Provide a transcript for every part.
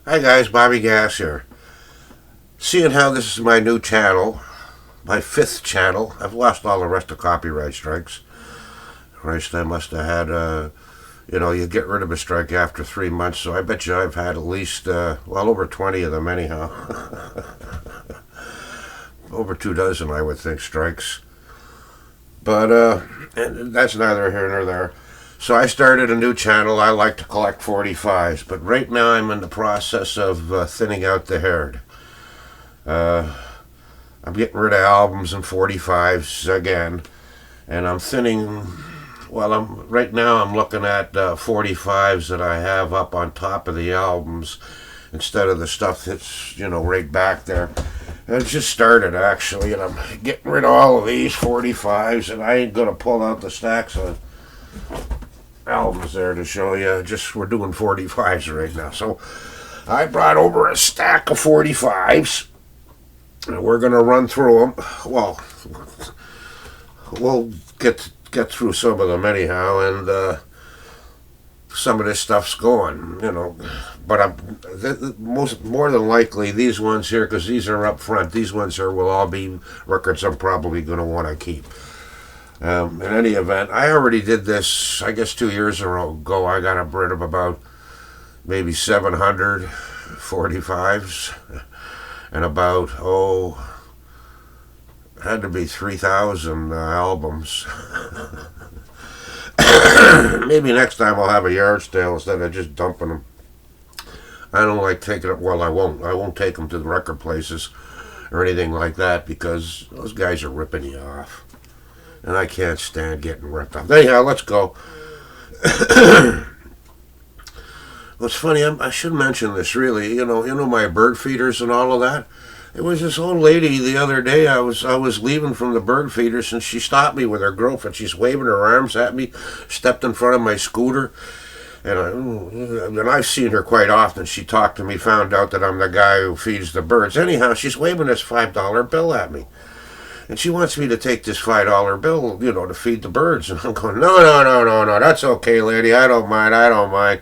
Hi guys, Bobby Gas here. Seeing how this is my new channel, my fifth channel, I've lost all the rest of copyright strikes. Christ, I must have had, you get rid of a strike after 3 months, so I bet you I've had at least, over 20 of them anyhow. Over 2 dozen, I would think, strikes. But that's neither here nor there. So I started a new channel. I like to collect 45s, but right now I'm in the process of thinning out the herd. I'm getting rid of albums and 45s again, and I'm thinning. Well, right now I'm looking at 45s that I have up on top of the albums instead of the stuff that's right back there. And it just started actually, and I'm getting rid of all of these 45s, and I ain't gonna pull out the stacks of albums there to show you. Just we're doing 45s right now. So I brought over a stack of 45s, and we're gonna run through them. Well, we'll get through some of them anyhow, and some of this stuff's going, But more than likely these ones here, because these are up front. These ones here will all be records I'm probably going to want to keep. In any event, I already did this, I guess 2 years ago. I got rid of about maybe 700 45s and about, had to be 3,000 albums. Maybe next time I'll have a yard sale instead of just dumping them. I don't like taking it. Well, I won't take them to the record places or anything like that because those guys are ripping you off. And I can't stand getting ripped off. Anyhow, let's go. What's funny, I should mention this really. My bird feeders and all of that. It was this old lady the other day. I was leaving from the bird feeders, and she stopped me with her girlfriend. She's waving her arms at me, stepped in front of my scooter, and I've seen her quite often. She talked to me, found out that I'm the guy who feeds the birds. Anyhow, she's waving this $5 bill at me. And she wants me to take this $5 bill, to feed the birds. And I'm going, no, that's okay, lady. I don't mind.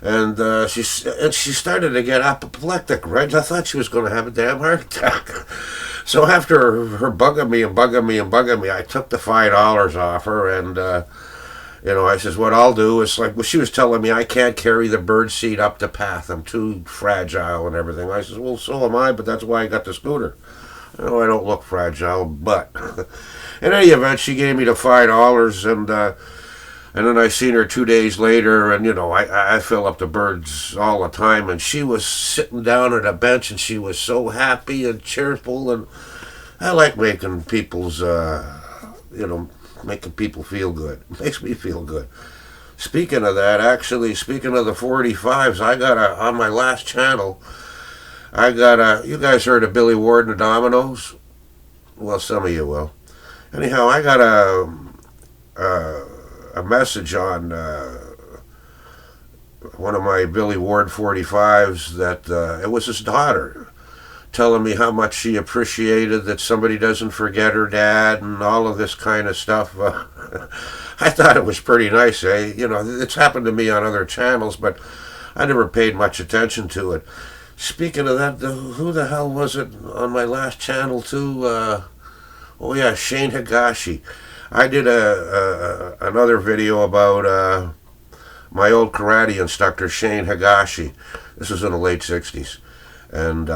And she started to get apoplectic, right? I thought she was going to have a damn heart attack. So after her bugging me, I took the $5 off her, and I says, what I'll do is she was telling me I can't carry the bird seed up the path. I'm too fragile and everything. I says, well, so am I, but that's why I got the scooter. I don't look fragile, but in any event, she gave me the $5, and then I seen her 2 days later, and I fill up the birds all the time, and she was sitting down at a bench, and she was so happy and cheerful, and I like making people's, making people feel good. It makes me feel good. Speaking of that, speaking of the 45s, I got on my last channel, you guys heard of Billy Ward and the Dominoes? Well, some of you will. Anyhow, I got a message on one of my Billy Ward 45s that it was his daughter telling me how much she appreciated that somebody doesn't forget her dad and all of this kind of stuff. I thought it was pretty nice. It's happened to me on other channels, but I never paid much attention to it. Speaking of that, who the hell was it on my last channel too? Shane Higashi. I did another video about my old karate instructor, Shane Higashi. This was in the late 60s. And,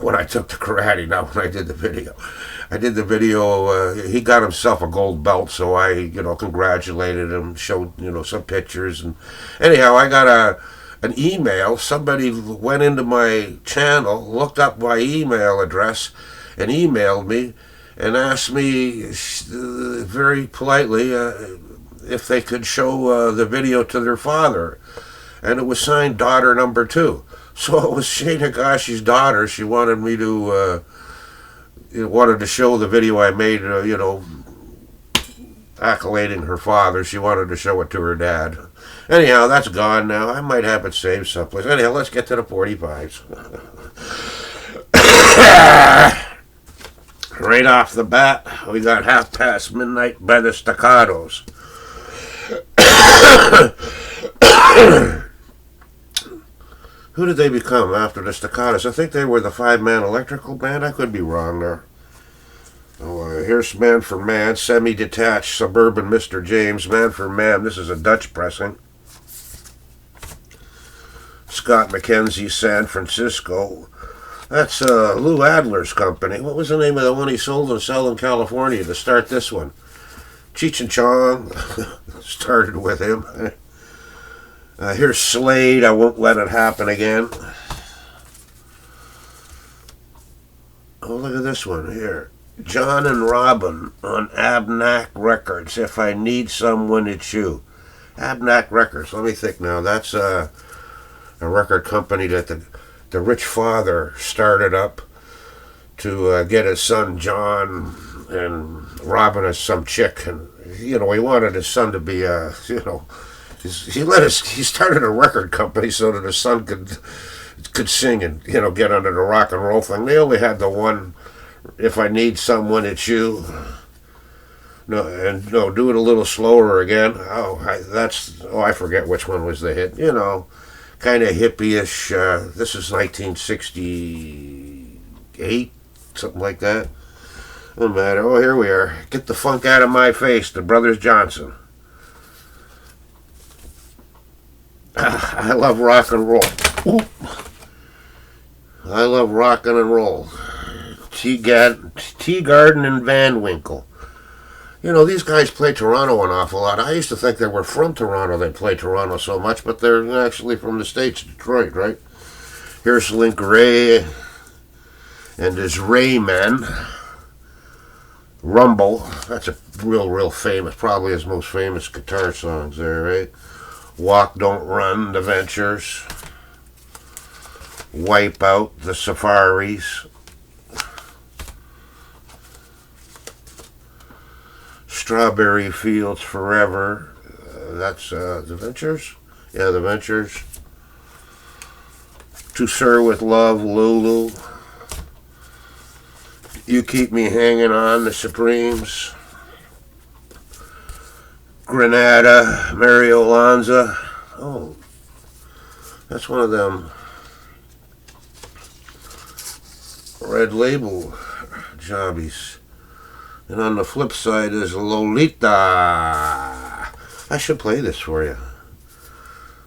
when I took the karate, not when I did the video. I did the video, he got himself a gold belt, so I, congratulated him, showed, some pictures. And anyhow, I got an email. Somebody went into my channel, looked up my email address, and emailed me and asked me very politely if they could show the video to their father. And it was signed daughter number 2. So it was Shane Higashi's daughter. She wanted me to wanted to show the video I made, accolading her father. She wanted to show it to her dad. Anyhow, that's gone now. I might have it saved someplace. Anyhow, let's get to the 45s. Right off the bat, we got Half Past Midnight by the Staccatos. Who did they become after the Staccatos? I think they were the five-man electrical band. I could be wrong there. Oh, here's Man for Man, semi-detached suburban Mr. James. Man for Man, this is a Dutch pressing. Scott McKenzie, San Francisco. That's Lou Adler's company. What was the name of the one he sold in Southern California to start this one? Cheech and Chong started with him. Here's Slade, I Won't Let It Happen Again. Oh, look at this one here. John and Robin on Abnac Records. If I Need Someone, It's You. Abnac Records. Let me think now. That's a record company that the rich father started up to get his son John and Robin as some chick. And, he wanted his son to be, he started a record company so that his son could sing and, get under the rock and roll thing. They only had the one, If I Need Someone, It's You. No, do it a little slower again. I forget which one was the hit. Kind of hippie-ish. This is 1968, something like that. No matter. Oh, here we are. Get the Funk Out of My Face, the Brothers Johnson. I love rock and roll. I love rockin' and roll. Teagarden and Van Winkle. These guys play Toronto an awful lot. I used to think they were from Toronto. They play Toronto so much, but they're actually from the States, Detroit, right? Here's Link Ray and his Raymen. Rumble. That's a real famous, probably his most famous guitar songs there, right? Walk, Don't Run, The Ventures. Wipe Out, The Safaris. Strawberry Fields Forever. That's The Ventures? Yeah, The Ventures. To Sir With Love, Lulu. You Keep Me Hanging On, The Supremes. Granada, Mario Lanza. Oh, that's one of them red label jobbies. And on the flip side is Lolita. I should play this for you.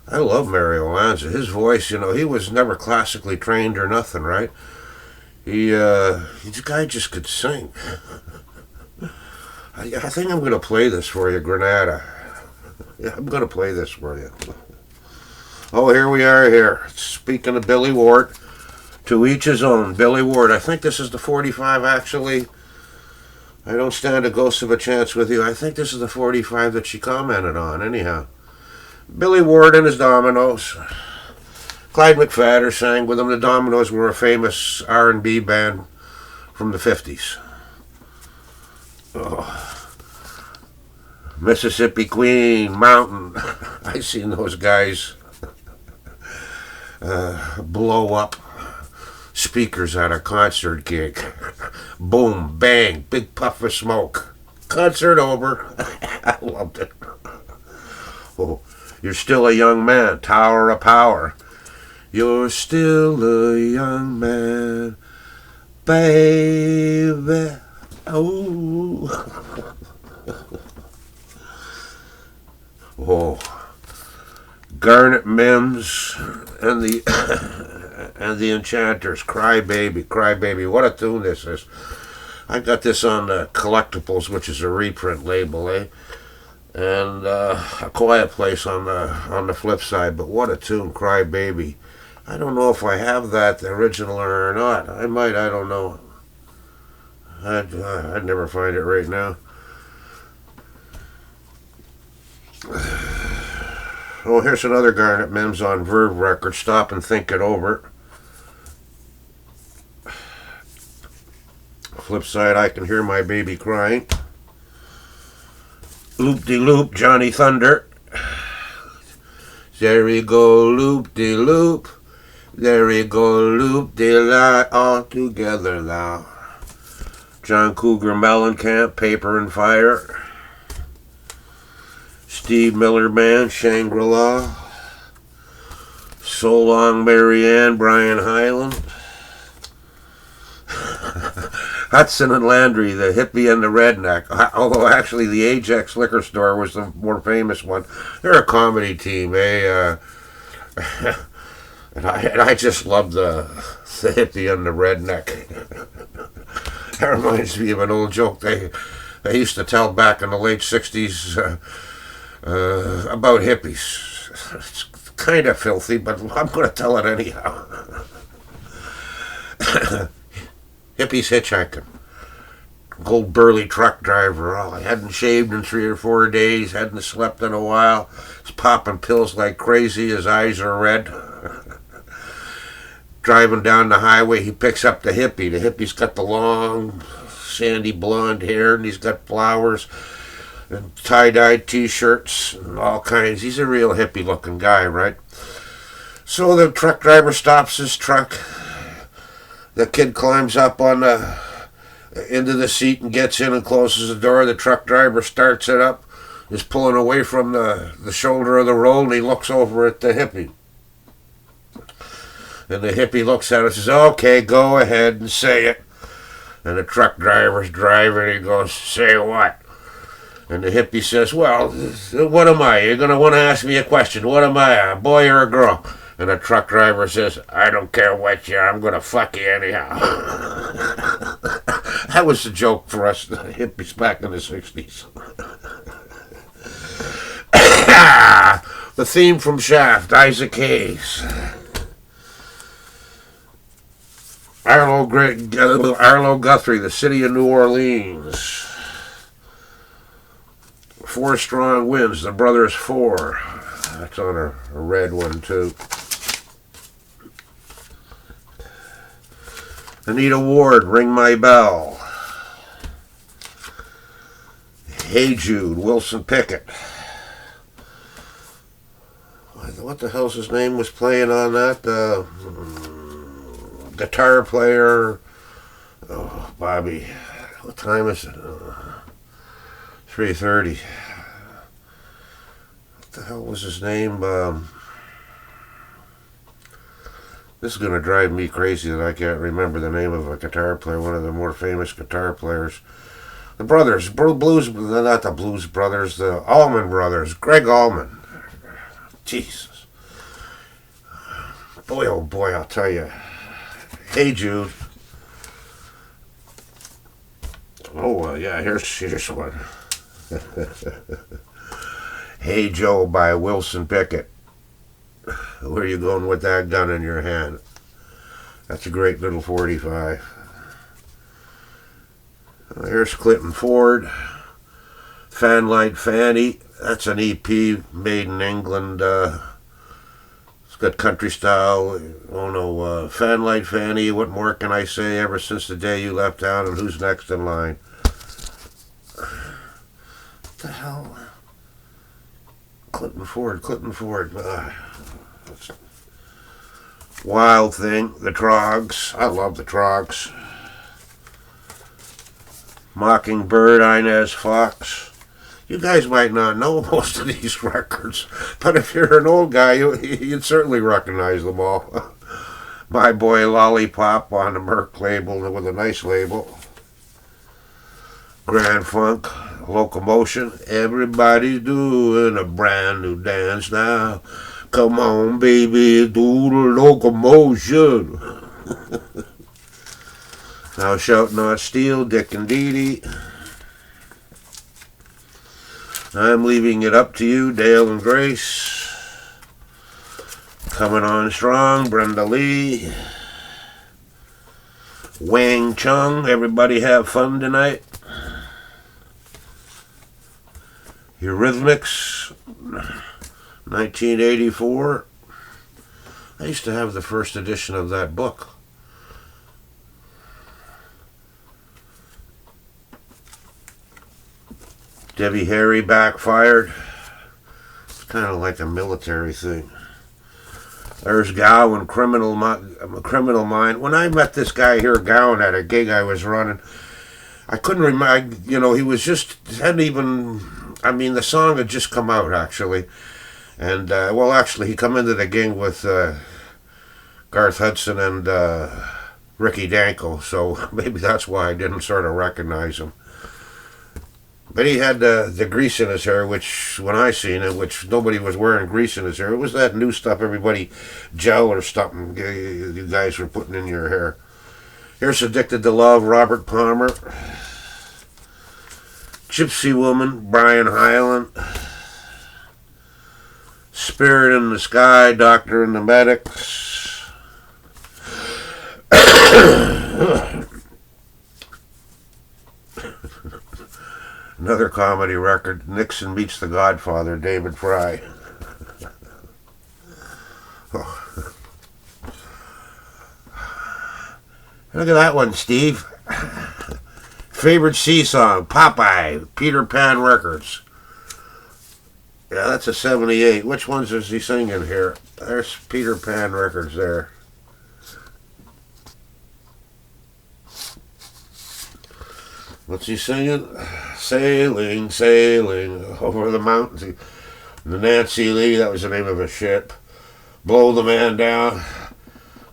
I love Mario Lanza. His voice, he was never classically trained or nothing, right? The guy just could sing. I think I'm going to play this for you, Granada. Yeah, I'm going to play this for you. Oh, here we are here. Speaking of Billy Ward, to each his own. Billy Ward. I think this is the 45, actually. I don't stand a ghost of a chance with you. I think this is the 45 that she commented on, anyhow. Billy Ward and his Dominoes. Clyde McPhatter sang with them. The Dominoes were a famous R&B band from the 50s. Oh. Mississippi Queen, Mountain. I seen those guys blow up speakers at a concert gig. Boom, bang, big puff of smoke. Concert over. I loved it. Oh, You're Still a Young Man, Tower of Power. You're still a young man, baby. Oh. Oh. Garnet Mims and the Enchanters. Cry Baby, Cry Baby. What a tune this is. I got this on Collectibles, which is a reprint label, eh? And A Quiet Place on the flip side. But what a tune, Cry Baby. I don't know if I have that original or not. I might, I don't know. I'd never find it right now. Oh, here's another Garnet Mims on Verve Records. Stop and Think It Over. Flip side, I Can Hear My Baby Crying. Loop-de-loop, Johnny Thunder. There we go, loop-de-loop. There we go, loop-de-lie, all together now. John Cougar Mellencamp, Paper and Fire. Steve Miller Band, Shangri-La. So Long Marianne, Brian Hyland. Hudson and Landry, the hippie and the redneck. Although actually the Ajax liquor store was the more famous one. They're a comedy team, eh? And I just love the hippie and the redneck. That reminds me of an old joke they used to tell back in the late 60s about hippies. It's kind of filthy, but I'm going to tell it anyhow. Hippies hitchhiking. Old burly truck driver. Oh, he hadn't shaved in 3 or 4 days, hadn't slept in a while. He's popping pills like crazy. His eyes are red. Driving down the highway, he picks up the hippie. The hippie's got the long, sandy blonde hair, and he's got flowers and tie-dyed T-shirts and all kinds. He's a real hippie-looking guy, right? So the truck driver stops his truck. The kid climbs up on into the seat and gets in and closes the door. The truck driver starts it up, is pulling away from the shoulder of the road, and he looks over at the hippie. And the hippie looks at it and says, "Okay, go ahead and say it." And the truck driver's driving, he goes, "Say what?" And the hippie says, "Well, what am I? You're going to want to ask me a question. What am I, a boy or a girl?" And the truck driver says, "I don't care what you are. I'm going to fuck you anyhow." That was the joke for us, the hippies back in the 60s. The theme from Shaft, Isaac Hayes. Arlo Guthrie, The City of New Orleans. Four Strong Winds, The Brothers Four. That's on a red one, too. Anita Ward, Ring My Bell. Hey Jude, Wilson Pickett. What the hell's his name was playing on that? Guitar player. Oh, Bobby. What time is it? 3:30. What the hell was his name? This is going to drive me crazy that I can't remember the name of a guitar player, one of the more famous guitar players. The brothers, not the Blues Brothers, the Allman Brothers, Greg Allman. Jesus. Boy, oh boy, I'll tell you. Hey Jude. Oh, yeah, here's one. Hey Joe by Wilson Pickett. Where are you going with that gun in your hand? That's a great little 45. Here's Clinton Ford. Fanlight Fanny. That's an EP made in England. It's got country style. Oh no, Fanlight Fanny. What more can I say? Ever since the day you left town, and who's next in line? What the hell? Clinton Ford. Wild Thing, the Trogs. I love the Trogs. Mockingbird, Inez Fox. You guys might not know most of these records, but if you're an old guy, you'd certainly recognize them all. My Boy Lollipop on the Merc label with a nice label. Grand Funk, Locomotion. Everybody's doing a brand new dance now. Come on, baby, do the locomotion. Now Shout Not Steal, Dick and Dee Dee. I'm Leaving It Up to You, Dale and Grace. Coming On Strong, Brenda Lee. Wang Chung, Everybody Have Fun Tonight. Eurythmics, 1984. I used to have the first edition of that book. Debbie Harry, Backfired. It's kind of like a military thing. There's Gowan, Criminal Mind. When I met this guy here, Gowan, at a gig I was running, I couldn't remember, he was just, hadn't even, the song had just come out, actually. And, well, actually, he come into the gang with Garth Hudson and Ricky Danko, so maybe that's why I didn't sort of recognize him. But he had the grease in his hair, which, when I seen it, which nobody was wearing grease in his hair. It was that new stuff everybody, gel or something, you guys were putting in your hair. Here's Addicted to Love, Robert Palmer. Gypsy Woman, Brian Hyland. Spirit in the Sky, Doctor and the Medics. Another comedy record, Nixon Meets the Godfather, David Fry. Oh. Look at that one, Steve. Favorite Sea Song, Popeye, Peter Pan Records. Yeah, that's a 78. Which ones is he singing here? There's Peter Pan Records there. What's he singing? Sailing, sailing over the mountains. The Nancy Lee, that was the name of a ship. Blow the Man Down.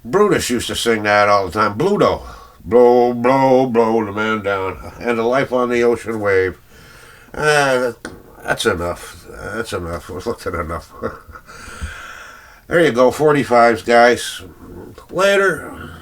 Brutus used to sing that all the time. Bluto. Blow, blow, blow the man down. And the Life on the Ocean Wave. That's enough. That's enough. We've looked at enough. There you go, 45s, guys. Later.